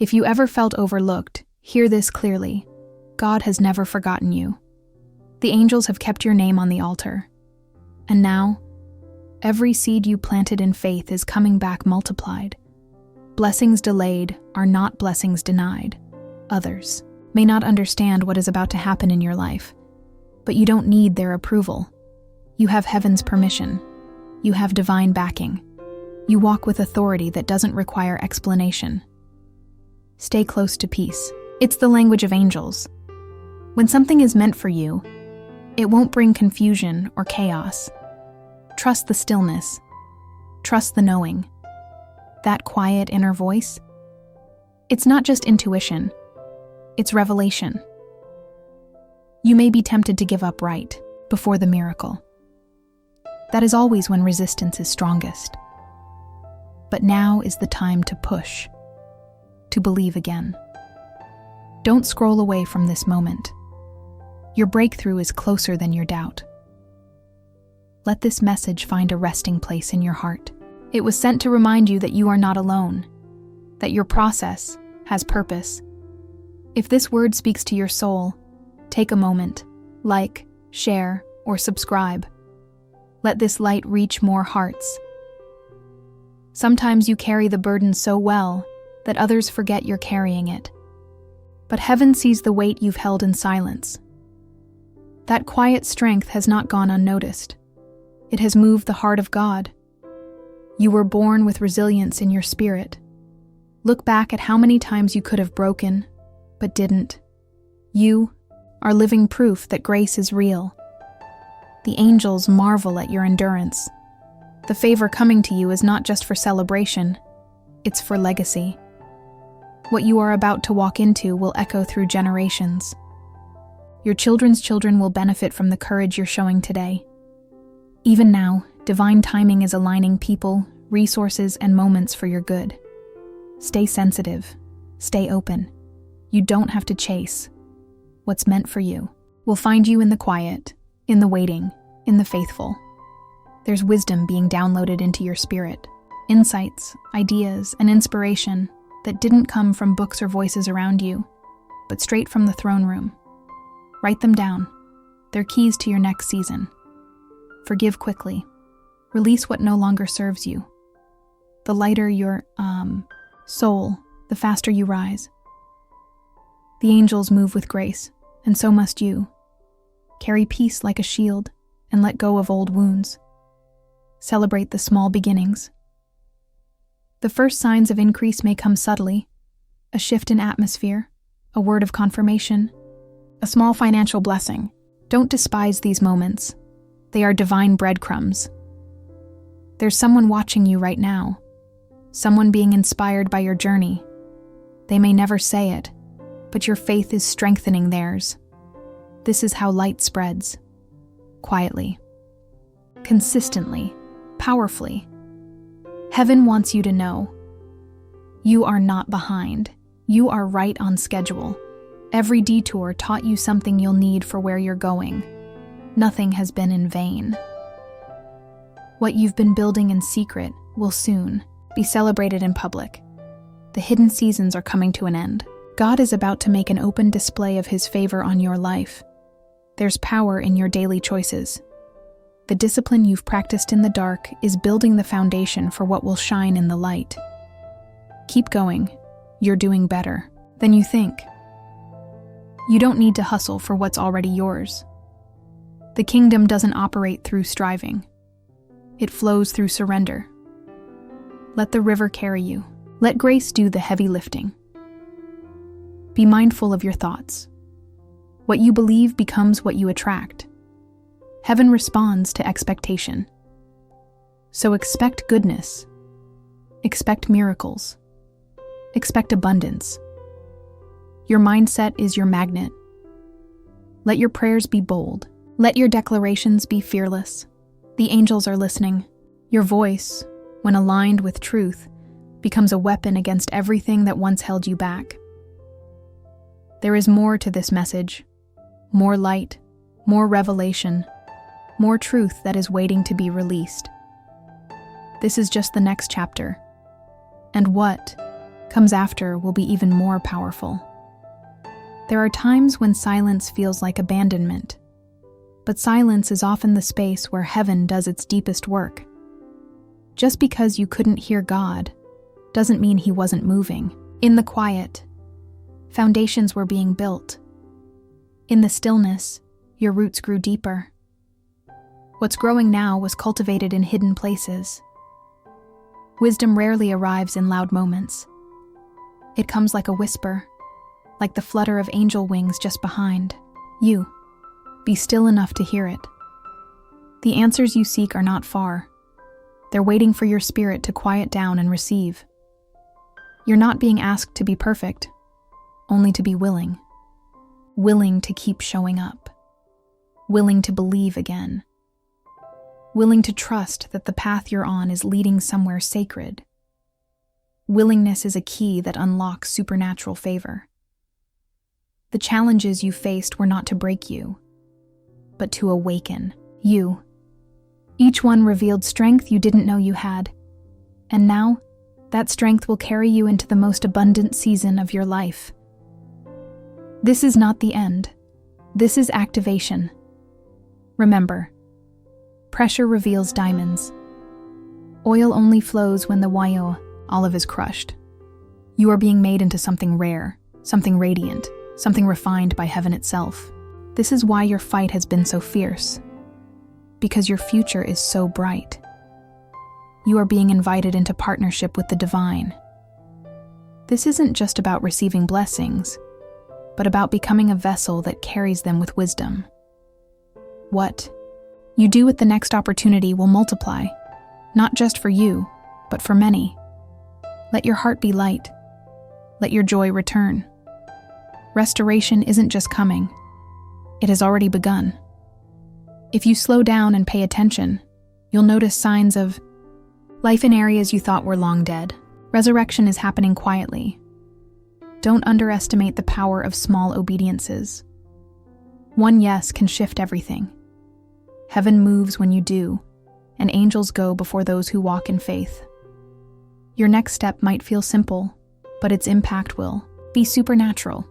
If you ever felt overlooked, hear this clearly. God has never forgotten you. The angels have kept your name on the altar. And now, every seed you planted in faith is coming back multiplied. Blessings delayed are not blessings denied. Others may not understand what is about to happen in your life, but you don't need their approval. You have heaven's permission. You have divine backing. You walk with authority that doesn't require explanation. Stay close to peace. It's the language of angels. When something is meant for you, it won't bring confusion or chaos. Trust the stillness. Trust the knowing. That quiet inner voice, it's not just intuition, it's revelation. You may be tempted to give up right before the miracle. That is always when resistance is strongest. But now is the time to push, to believe again. Don't scroll away from this moment. Your breakthrough is closer than your doubt. Let this message find a resting place in your heart. It was sent to remind you that you are not alone, that your process has purpose. If this word speaks to your soul, take a moment, like, share, or subscribe. Let this light reach more hearts. Sometimes you carry the burden so well that others forget you're carrying it. But heaven sees the weight you've held in silence. That quiet strength has not gone unnoticed. It has moved the heart of God. You were born with resilience in your spirit. Look back at how many times you could have broken, but didn't. You are living proof that grace is real. The angels marvel at your endurance. The favor coming to you is not just for celebration, it's for legacy. What you are about to walk into will echo through generations. Your children's children will benefit from the courage you're showing today. Even now, divine timing is aligning people, resources, and moments for your good. Stay sensitive. Stay open. You don't have to chase. What's meant for you will find you in the quiet, in the waiting, in the faithful. There's wisdom being downloaded into your spirit, insights, ideas, and inspiration that didn't come from books or voices around you, but straight from the throne room. Write them down. They're keys to your next season. Forgive quickly. Release what no longer serves you. The lighter your soul, the faster you rise. The angels move with grace, and so must you. Carry peace like a shield, and let go of old wounds. Celebrate the small beginnings. The first signs of increase may come subtly: a shift in atmosphere, a word of confirmation, a small financial blessing. Don't despise these moments. They are divine breadcrumbs. There's someone watching you right now, someone being inspired by your journey. They may never say it, but your faith is strengthening theirs. This is how light spreads. Quietly. Consistently. Powerfully. Heaven wants you to know. You are not behind. You are right on schedule. Every detour taught you something you'll need for where you're going. Nothing has been in vain. What you've been building in secret will soon be celebrated in public. The hidden seasons are coming to an end. God is about to make an open display of His favor on your life. There's power in your daily choices. The discipline you've practiced in the dark is building the foundation for what will shine in the light. Keep going. You're doing better than you think. You don't need to hustle for what's already yours. The kingdom doesn't operate through striving. It flows through surrender. Let the river carry you. Let grace do the heavy lifting. Be mindful of your thoughts. What you believe becomes what you attract. Heaven responds to expectation. So expect goodness. Expect miracles. Expect abundance. Your mindset is your magnet. Let your prayers be bold. Let your declarations be fearless. The angels are listening. Your voice, when aligned with truth, becomes a weapon against everything that once held you back. There is more to this message. More light, more revelation, more truth that is waiting to be released. This is just the next chapter. And what comes after will be even more powerful. There are times when silence feels like abandonment, but silence is often the space where heaven does its deepest work. Just because you couldn't hear God doesn't mean He wasn't moving. In the quiet, foundations were being built. In the stillness, your roots grew deeper. What's growing now was cultivated in hidden places. Wisdom rarely arrives in loud moments. It comes like a whisper, like the flutter of angel wings just behind. You, be still enough to hear it. The answers you seek are not far. They're waiting for your spirit to quiet down and receive. You're not being asked to be perfect, only to be willing. Willing to keep showing up. Willing to believe again. Willing to trust that the path you're on is leading somewhere sacred. Willingness is a key that unlocks supernatural favor. The challenges you faced were not to break you, but to awaken you. Each one revealed strength you didn't know you had, and now that strength will carry you into the most abundant season of your life. This is not the end. This is activation. Remember, pressure reveals diamonds. Oil only flows when the olive is crushed. You are being made into something rare, something radiant, something refined by heaven itself. This is why your fight has been so fierce, because your future is so bright. You are being invited into partnership with the divine. This isn't just about receiving blessings, but about becoming a vessel that carries them with wisdom. What you do with the next opportunity will multiply, not just for you, but for many. Let your heart be light. Let your joy return. Restoration isn't just coming. It has already begun. If you slow down and pay attention, you'll notice signs of life in areas you thought were long dead. Resurrection is happening quietly. Don't underestimate the power of small obediences. One yes can shift everything. Heaven moves when you do, and angels go before those who walk in faith. Your next step might feel simple, but its impact will be supernatural.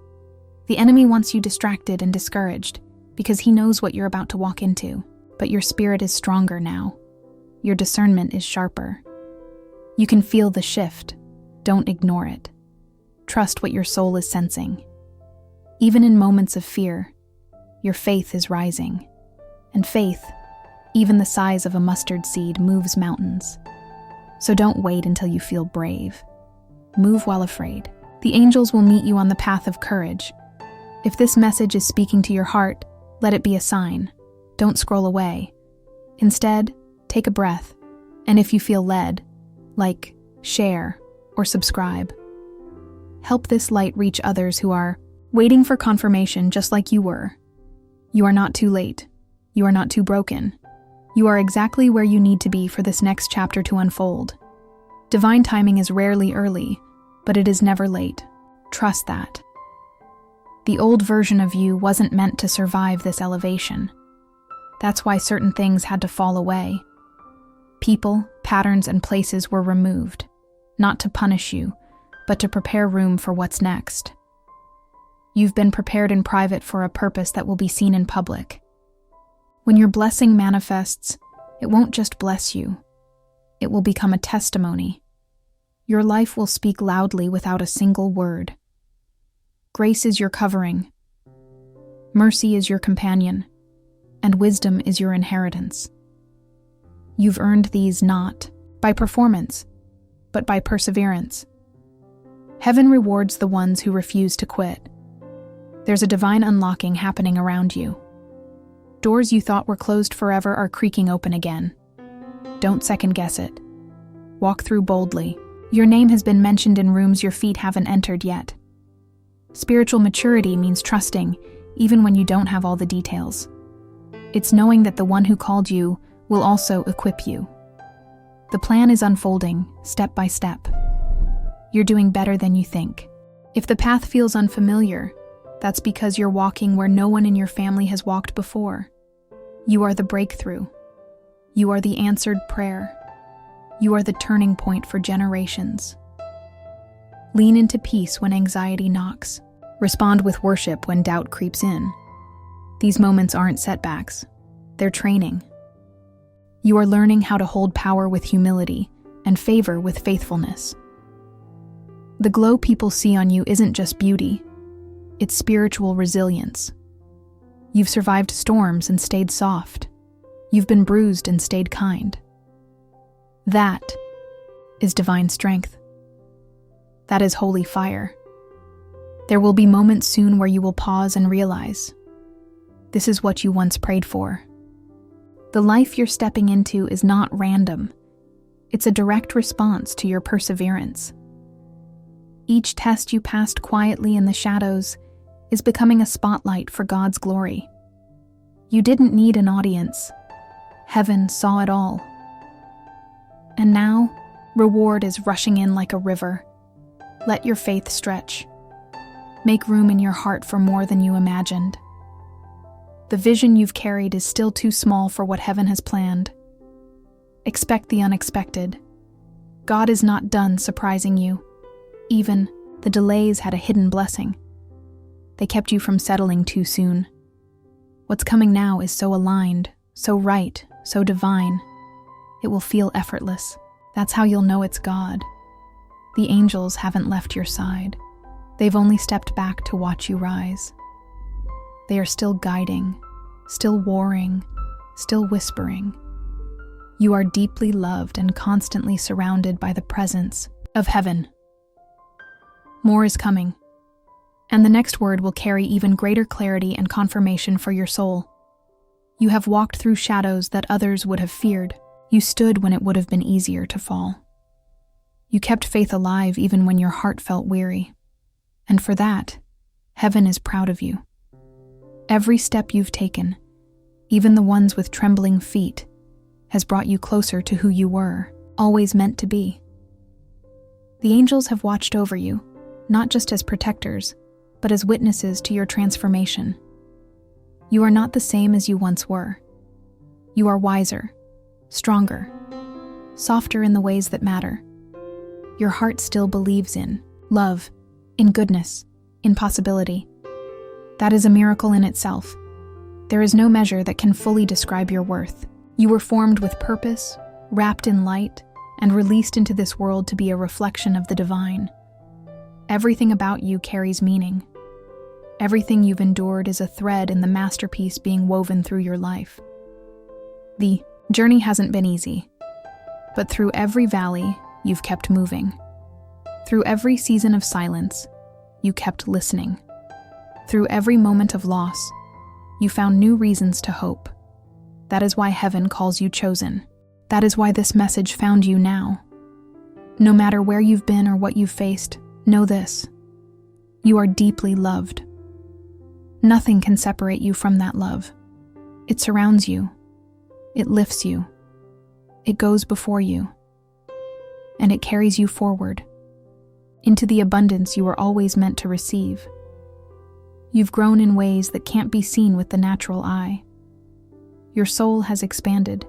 The enemy wants you distracted and discouraged because he knows what you're about to walk into, but your spirit is stronger now. Your discernment is sharper. You can feel the shift. Don't ignore it. Trust what your soul is sensing. Even in moments of fear, your faith is rising. And faith, even the size of a mustard seed, moves mountains. So don't wait until you feel brave. Move while afraid. The angels will meet you on the path of courage. If this message is speaking to your heart, let it be a sign. Don't scroll away. Instead, take a breath. And if you feel led, like, share, or subscribe. Help this light reach others who are waiting for confirmation just like you were. You are not too late. You are not too broken. You are exactly where you need to be for this next chapter to unfold. Divine timing is rarely early, but it is never late. Trust that. The old version of you wasn't meant to survive this elevation. That's why certain things had to fall away. People, patterns, and places were removed, not to punish you, but to prepare room for what's next. You've been prepared in private for a purpose that will be seen in public. When your blessing manifests, it won't just bless you. It will become a testimony. Your life will speak loudly without a single word. Grace is your covering. Mercy is your companion. And wisdom is your inheritance. You've earned these not by performance, but by perseverance. Heaven rewards the ones who refuse to quit. There's a divine unlocking happening around you. Doors you thought were closed forever are creaking open again. Don't second-guess it. Walk through boldly. Your name has been mentioned in rooms your feet haven't entered yet. Spiritual maturity means trusting, even when you don't have all the details. It's knowing that the one who called you will also equip you. The plan is unfolding, step by step. You're doing better than you think. If the path feels unfamiliar, that's because you're walking where no one in your family has walked before. You are the breakthrough. You are the answered prayer. You are the turning point for generations. Lean into peace when anxiety knocks. Respond with worship when doubt creeps in. These moments aren't setbacks. They're training. You are learning how to hold power with humility and favor with faithfulness. The glow people see on you isn't just beauty. It's spiritual resilience. You've survived storms and stayed soft. You've been bruised and stayed kind. That is divine strength. That is holy fire. There will be moments soon where you will pause and realize, this is what you once prayed for. The life you're stepping into is not random. It's a direct response to your perseverance. Each test you passed quietly in the shadows is becoming a spotlight for God's glory. You didn't need an audience. Heaven saw it all. And now, reward is rushing in like a river. Let your faith stretch. Make room in your heart for more than you imagined. The vision you've carried is still too small for what heaven has planned. Expect the unexpected. God is not done surprising you. Even the delays had a hidden blessing. They kept you from settling too soon. What's coming now is so aligned, so right, so divine. It will feel effortless. That's how you'll know it's God. The angels haven't left your side. They've only stepped back to watch you rise. They are still guiding, still warring, still whispering. You are deeply loved and constantly surrounded by the presence of heaven. More is coming, and the next word will carry even greater clarity and confirmation for your soul. You have walked through shadows that others would have feared. You stood when it would have been easier to fall. You kept faith alive even when your heart felt weary. And for that, heaven is proud of you. Every step you've taken, even the ones with trembling feet, has brought you closer to who you were, always meant to be. The angels have watched over you, not just as protectors, but as witnesses to your transformation. You are not the same as you once were. You are wiser, stronger, softer in the ways that matter. Your heart still believes in love, in goodness, in possibility. That is a miracle in itself. There is no measure that can fully describe your worth. You were formed with purpose, wrapped in light, and released into this world to be a reflection of the divine. Everything about you carries meaning. Everything you've endured is a thread in the masterpiece being woven through your life. The journey hasn't been easy, but through every valley, you've kept moving. Through every season of silence, you kept listening. Through every moment of loss, you found new reasons to hope. That is why heaven calls you chosen. That is why this message found you now. No matter where you've been or what you've faced, know this: you are deeply loved. Nothing can separate you from that love. It surrounds you. It lifts you. It goes before you. And it carries you forward into the abundance you were always meant to receive. You've grown in ways that can't be seen with the natural eye. Your soul has expanded.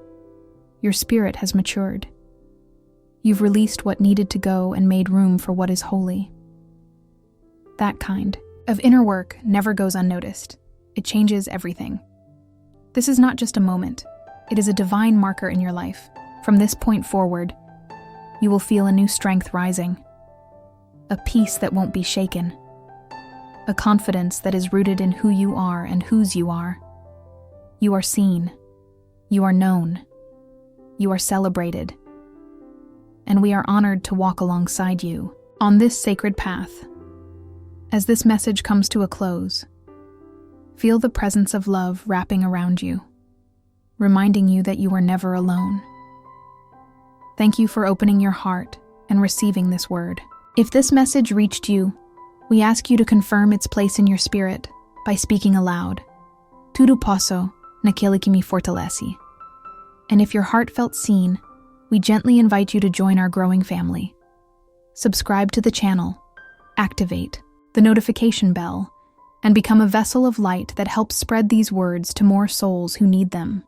Your spirit has matured. You've released what needed to go and made room for what is holy. That kind of inner work never goes unnoticed. It changes everything. This is not just a moment. It is a divine marker in your life. From this point forward, you will feel a new strength rising. A peace that won't be shaken. A confidence that is rooted in who you are and whose you are. You are seen. You are known. You are celebrated. And we are honored to walk alongside you on this sacred path. As this message comes to a close, feel the presence of love wrapping around you, reminding you that you are never alone. Thank you for opening your heart and receiving this word. If this message reached you, we ask you to confirm its place in your spirit by speaking aloud, Tudo posso naquele que me fortalece. And if your heart felt seen, we gently invite you to join our growing family. Subscribe to the channel, activate the notification bell, and become a vessel of light that helps spread these words to more souls who need them.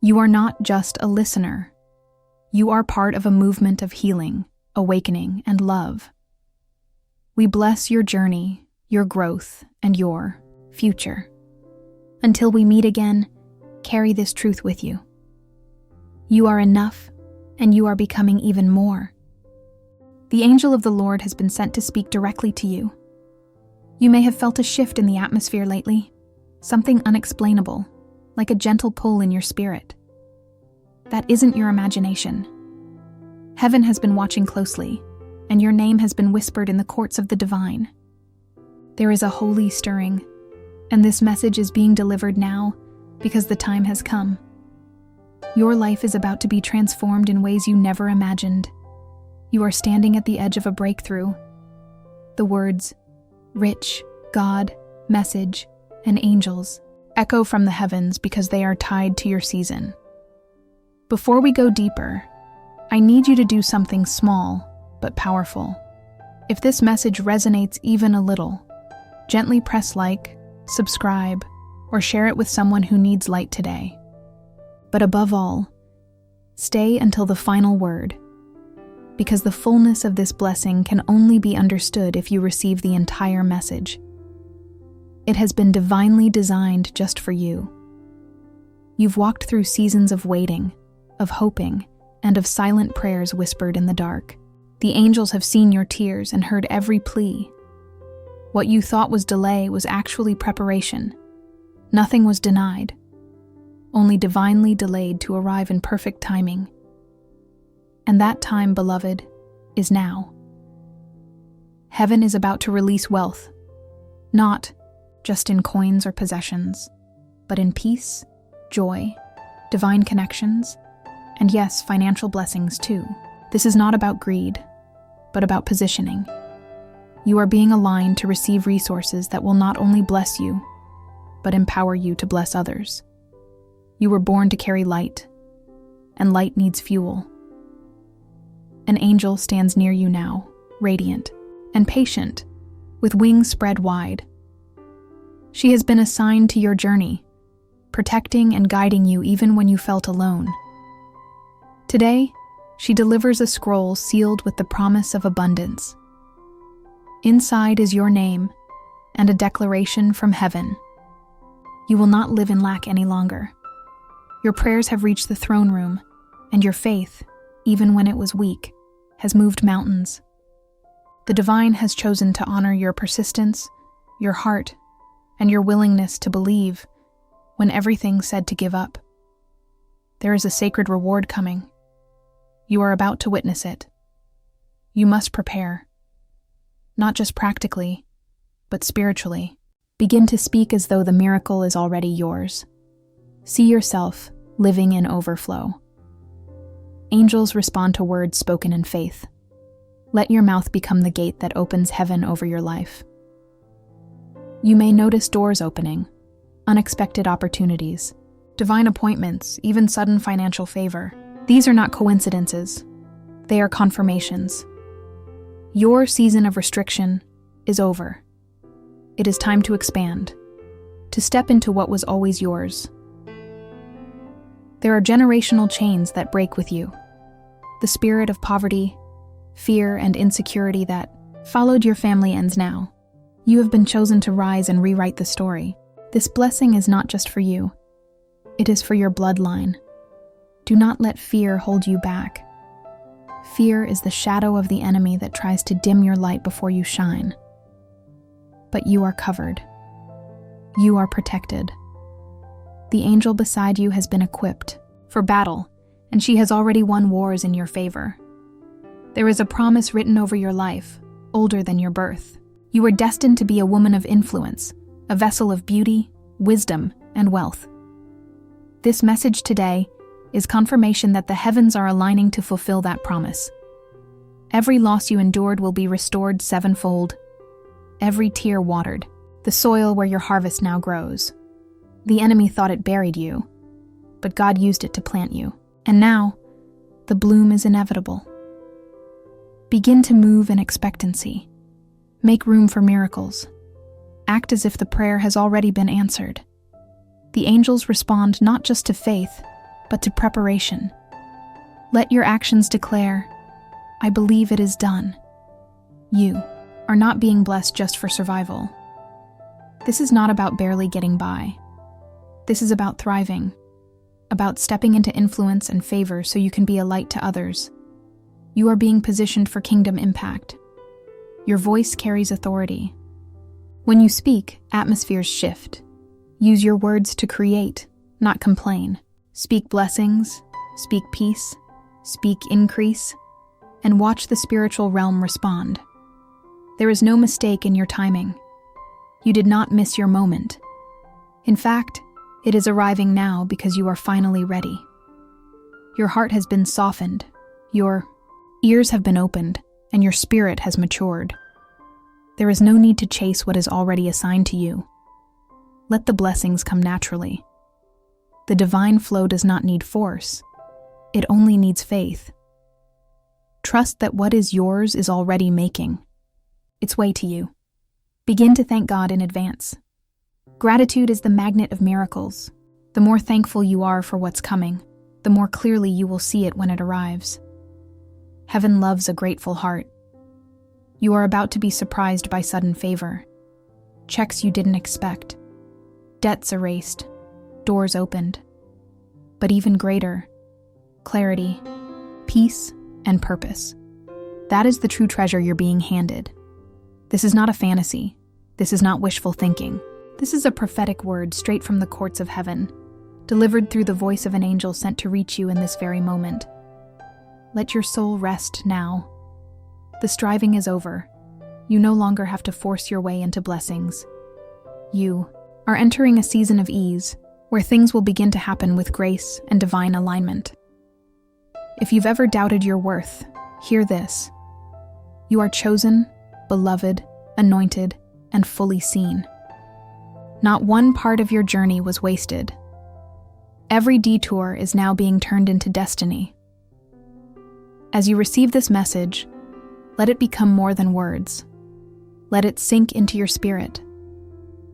You are not just a listener. You are part of a movement of healing, awakening, and love. We bless your journey, your growth, and your future. Until we meet again, carry this truth with you. You are enough, and you are becoming even more. The angel of the Lord has been sent to speak directly to you. You may have felt a shift in the atmosphere lately, something unexplainable, like a gentle pull in your spirit. That isn't your imagination. Heaven has been watching closely, and your name has been whispered in the courts of the divine. There is a holy stirring, and this message is being delivered now because the time has come. Your life is about to be transformed in ways you never imagined. You are standing at the edge of a breakthrough. The words, rich, God, message, and angels echo from the heavens because they are tied to your season. Before we go deeper, I need you to do something small but powerful. If this message resonates even a little, gently press like, subscribe, or share it with someone who needs light today. But above all, stay until the final word, because the fullness of this blessing can only be understood if you receive the entire message. It has been divinely designed just for you. You've walked through seasons of waiting, of hoping, and of silent prayers whispered in the dark. The angels have seen your tears and heard every plea. What you thought was delay was actually preparation. Nothing was denied, only divinely delayed to arrive in perfect timing. And that time, beloved, is now. Heaven is about to release wealth, not just in coins or possessions, but in peace, joy, divine connections, and yes, financial blessings too. This is not about greed, but about positioning. You are being aligned to receive resources that will not only bless you, but empower you to bless others. You were born to carry light, and light needs fuel. An angel stands near you now, radiant and patient, with wings spread wide. She has been assigned to your journey, protecting and guiding you even when you felt alone. Today, she delivers a scroll sealed with the promise of abundance. Inside is your name and a declaration from heaven. You will not live in lack any longer. Your prayers have reached the throne room, and your faith, even when it was weak, has moved mountains. The divine has chosen to honor your persistence, your heart, and your willingness to believe when everything said to give up. There is a sacred reward coming. You are about to witness it. You must prepare, not just practically, but spiritually. Begin to speak as though the miracle is already yours. See yourself living in overflow. Angels respond to words spoken in faith. Let your mouth become the gate that opens heaven over your life. You may notice doors opening, unexpected opportunities, divine appointments, even sudden financial favor. These are not coincidences. They are confirmations. Your season of restriction is over. It is time to expand, to step into what was always yours. There are generational chains that break with you. The spirit of poverty, fear, and insecurity that followed your family ends now. You have been chosen to rise and rewrite the story. This blessing is not just for you. It is for your bloodline. Do not let fear hold you back. Fear is the shadow of the enemy that tries to dim your light before you shine. But you are covered. You are protected. The angel beside you has been equipped for battle, and she has already won wars in your favor. There is a promise written over your life, older than your birth. You are destined to be a woman of influence, a vessel of beauty, wisdom, and wealth. This message today is confirmation that the heavens are aligning to fulfill that promise. Every loss you endured will be restored sevenfold, every tear watered, the soil where your harvest now grows. The enemy thought it buried you, but God used it to plant you. And now, the bloom is inevitable. Begin to move in expectancy. Make room for miracles. Act as if the prayer has already been answered. The angels respond not just to faith, but to preparation. Let your actions declare, I believe it is done. You are not being blessed just for survival. This is not about barely getting by. This is about thriving, about stepping into influence and favor so you can be a light to others. You are being positioned for kingdom impact. Your voice carries authority. When you speak, atmospheres shift. Use your words to create, not complain. Speak blessings, speak peace, speak increase, and watch the spiritual realm respond. There is no mistake in your timing. You did not miss your moment. In fact, it is arriving now because you are finally ready. Your heart has been softened, your ears have been opened, and your spirit has matured. There is no need to chase what is already assigned to you. Let the blessings come naturally. The divine flow does not need force. It only needs faith. Trust that what is yours is already making its way to you. Begin to thank God in advance. Gratitude is the magnet of miracles. The more thankful you are for what's coming, the more clearly you will see it when it arrives. Heaven loves a grateful heart. You are about to be surprised by sudden favor. Checks you didn't expect. Debts erased. Doors opened. But even greater, clarity, peace, and purpose. That is the true treasure you're being handed. This is not a fantasy. This is not wishful thinking. This is a prophetic word straight from the courts of heaven, delivered through the voice of an angel sent to reach you in this very moment. Let your soul rest now. The striving is over. You no longer have to force your way into blessings. You are entering a season of ease, where things will begin to happen with grace and divine alignment. If you've ever doubted your worth, hear this. You are chosen, beloved, anointed, and fully seen. Not one part of your journey was wasted. Every detour is now being turned into destiny. As you receive this message, let it become more than words. Let it sink into your spirit.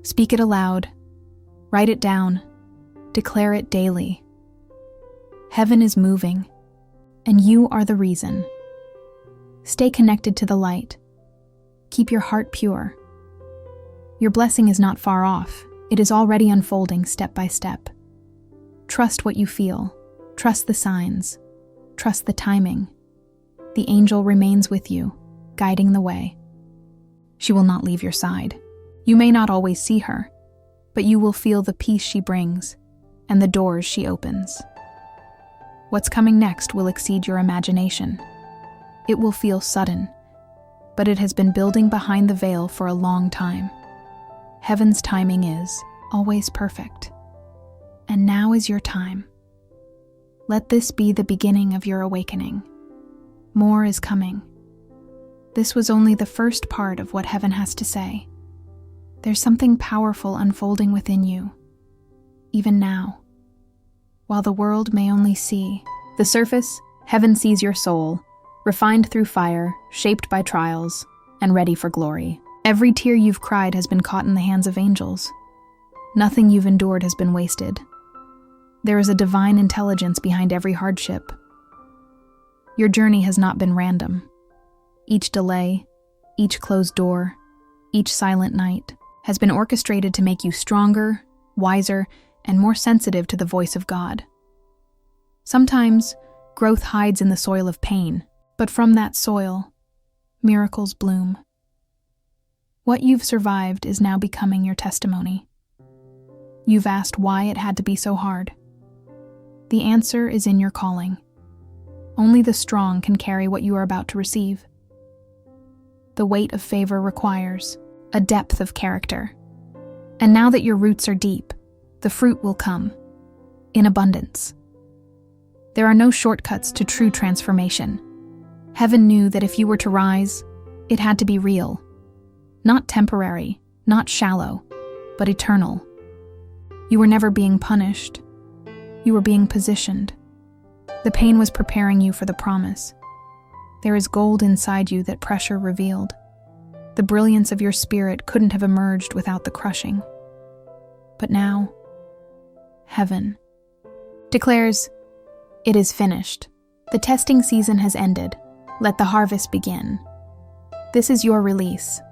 Speak it aloud. Write it down. Declare it daily. Heaven is moving, and you are the reason. Stay connected to the light. Keep your heart pure. Your blessing is not far off. It is already unfolding step by step. Trust what you feel. Trust the signs. Trust the timing. The angel remains with you, guiding the way. She will not leave your side. You may not always see her, but you will feel the peace she brings and the doors she opens. What's coming next will exceed your imagination. It will feel sudden, but it has been building behind the veil for a long time. Heaven's timing is always perfect. And now is your time. Let this be the beginning of your awakening. More is coming. This was only the first part of what heaven has to say. There's something powerful unfolding within you, even now. While the world may only see the surface, heaven sees your soul, refined through fire, shaped by trials, and ready for glory. Every tear you've cried has been caught in the hands of angels. Nothing you've endured has been wasted. There is a divine intelligence behind every hardship. Your journey has not been random. Each delay, each closed door, each silent night has been orchestrated to make you stronger, wiser, and more sensitive to the voice of God. Sometimes, growth hides in the soil of pain, but from that soil, miracles bloom. What you've survived is now becoming your testimony. You've asked why it had to be so hard. The answer is in your calling. Only the strong can carry what you are about to receive. The weight of favor requires a depth of character. And now that your roots are deep, the fruit will come in abundance. There are no shortcuts to true transformation. Heaven knew that if you were to rise, it had to be real. Not temporary, not shallow, but eternal. You were never being punished. You were being positioned. The pain was preparing you for the promise. There is gold inside you that pressure revealed. The brilliance of your spirit couldn't have emerged without the crushing. But now, heaven declares, "It is finished. The testing season has ended. Let the harvest begin." This is your release.